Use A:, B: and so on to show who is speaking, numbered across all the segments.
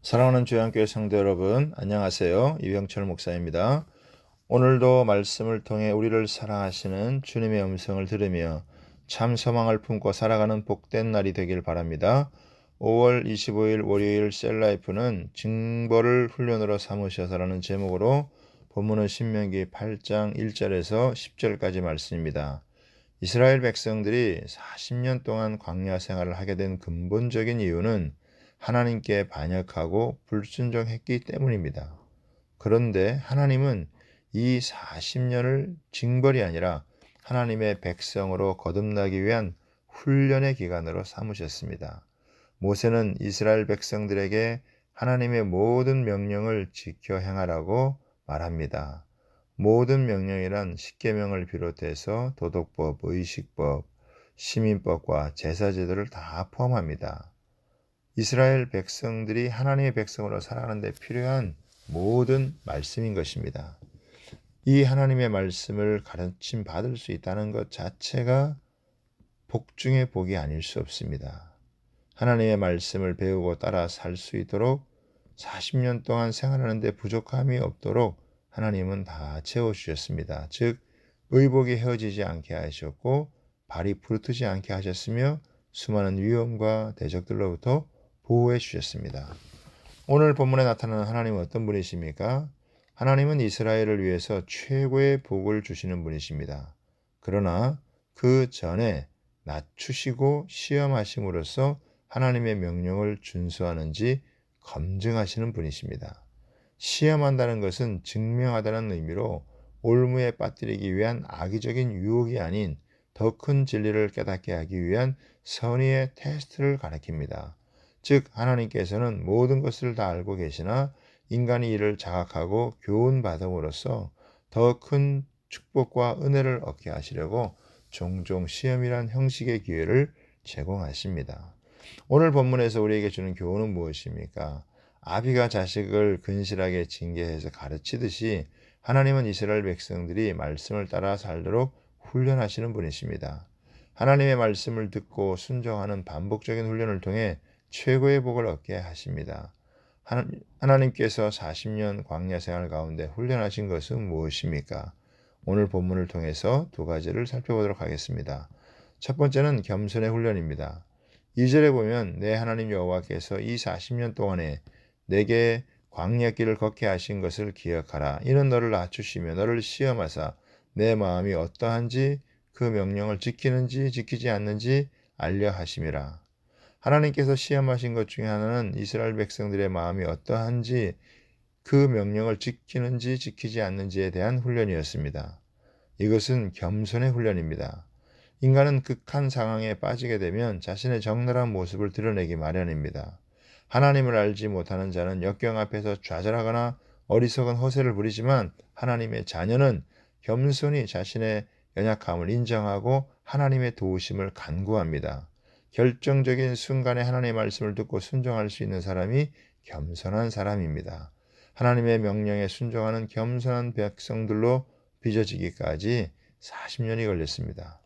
A: 사랑하는 주양교회 성도 여러분, 안녕하세요. 이병철 목사입니다. 오늘도 말씀을 통해 우리를 사랑하시는 주님의 음성을 들으며 참 소망을 품고 살아가는 복된 날이 되길 바랍니다. 5월 25일 월요일 셀라이프는 징벌을 훈련으로 삼으셔서라는 제목으로 본문은 신명기 8장 1절에서 10절까지 말씀입니다. 이스라엘 백성들이 40년 동안 광야 생활을 하게 된 근본적인 이유는 하나님께 반역하고 불순종했기 때문입니다. 그런데 하나님은 이 40년을 징벌이 아니라 하나님의 백성으로 거듭나기 위한 훈련의 기간으로 삼으셨습니다. 모세는 이스라엘 백성들에게 하나님의 모든 명령을 지켜 행하라고 말합니다. 모든 명령이란 십계명을 비롯해서 도덕법, 의식법, 시민법과 제사제도를 다 포함합니다. 이스라엘 백성들이 하나님의 백성으로 살아가는 데 필요한 모든 말씀인 것입니다. 이 하나님의 말씀을 가르침 받을 수 있다는 것 자체가 복 중의 복이 아닐 수 없습니다. 하나님의 말씀을 배우고 따라 살 수 있도록 40년 동안 생활하는 데 부족함이 없도록 하나님은 다 채워주셨습니다. 즉 의복이 헤어지지 않게 하셨고 발이 부르트지 않게 하셨으며 수많은 위험과 대적들로부터 보호해 주셨습니다. 오늘 본문에 나타나는 하나님은 어떤 분이십니까? 하나님은 이스라엘을 위해서 최고의 복을 주시는 분이십니다. 그러나 그 전에 낮추시고 시험하심으로써 하나님의 명령을 준수하는지 검증하시는 분이십니다. 시험한다는 것은 증명하다는 의미로 올무에 빠뜨리기 위한 악의적인 유혹이 아닌 더 큰 진리를 깨닫게 하기 위한 선의의 테스트를 가리킵니다. 즉 하나님께서는 모든 것을 다 알고 계시나 인간이 이를 자각하고 교훈받음으로써 더 큰 축복과 은혜를 얻게 하시려고 종종 시험이란 형식의 기회를 제공하십니다. 오늘 본문에서 우리에게 주는 교훈은 무엇입니까? 아비가 자식을 근실하게 징계해서 가르치듯이 하나님은 이스라엘 백성들이 말씀을 따라 살도록 훈련하시는 분이십니다. 하나님의 말씀을 듣고 순종하는 반복적인 훈련을 통해 최고의 복을 얻게 하십니다. 하나님께서 40년 광야 생활 가운데 훈련하신 것은 무엇입니까? 오늘 본문을 통해서 두 가지를 살펴보도록 하겠습니다. 첫 번째는 겸손의 훈련입니다. 2절에 보면 내 하나님 여호와께서 이 40년 동안에 내게 광야길을 걷게 하신 것을 기억하라. 이는 너를 낮추시며 너를 시험하사 내 마음이 어떠한지 그 명령을 지키는지 지키지 않는지 알려 하심이라. 하나님께서 시험하신 것 중에 하나는 이스라엘 백성들의 마음이 어떠한지 그 명령을 지키는지 지키지 않는지에 대한 훈련이었습니다. 이것은 겸손의 훈련입니다. 인간은 극한 상황에 빠지게 되면 자신의 적나라한 모습을 드러내기 마련입니다. 하나님을 알지 못하는 자는 역경 앞에서 좌절하거나 어리석은 허세를 부리지만 하나님의 자녀는 겸손히 자신의 연약함을 인정하고 하나님의 도우심을 간구합니다. 결정적인 순간에 하나님의 말씀을 듣고 순종할 수 있는 사람이 겸손한 사람입니다. 하나님의 명령에 순종하는 겸손한 백성들로 빚어지기까지 40년이 걸렸습니다.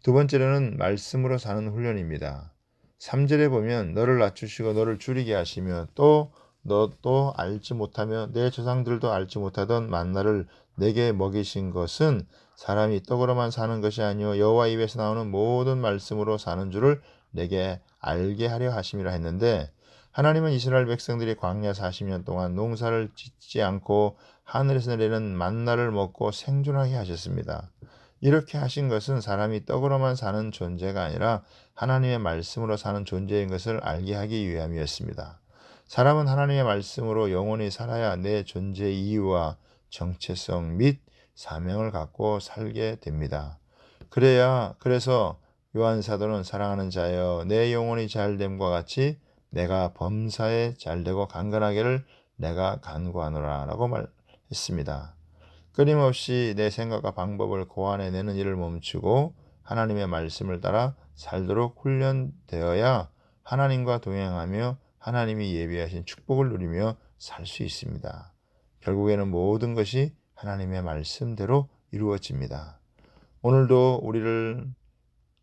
A: 두 번째로는 말씀으로 사는 훈련입니다. 3절에 보면 너를 낮추시고 너를 줄이게 하시며 또 너도 알지 못하며 내 조상들도 알지 못하던 만나를 내게 먹이신 것은 사람이 떡으로만 사는 것이 아니요 여호와 입에서 나오는 모든 말씀으로 사는 줄을 내게 알게 하려 하심이라 했는데 하나님은 이스라엘 백성들이 광야 40년 동안 농사를 짓지 않고 하늘에서 내리는 만나를 먹고 생존하게 하셨습니다. 이렇게 하신 것은 사람이 떡으로만 사는 존재가 아니라 하나님의 말씀으로 사는 존재인 것을 알게 하기 위함이었습니다. 사람은 하나님의 말씀으로 영원히 살아야 내 존재의 이유와 정체성 및 사명을 갖고 살게 됩니다. 그래서 요한 사도는 사랑하는 자여 내 영혼이 잘됨과 같이 내가 범사에 잘되고 강건하기를 내가 간구하노라 라고 말했습니다. 끊임없이 내 생각과 방법을 고안해내는 일을 멈추고 하나님의 말씀을 따라 살도록 훈련되어야 하나님과 동행하며 하나님이 예비하신 축복을 누리며 살 수 있습니다. 결국에는 모든 것이 하나님의 말씀대로 이루어집니다. 오늘도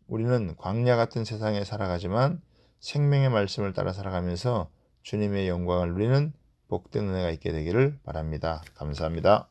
A: 우리는 광야 같은 세상에 살아가지만 생명의 말씀을 따라 살아가면서 주님의 영광을 누리는 복된 은혜가 있게 되기를 바랍니다. 감사합니다.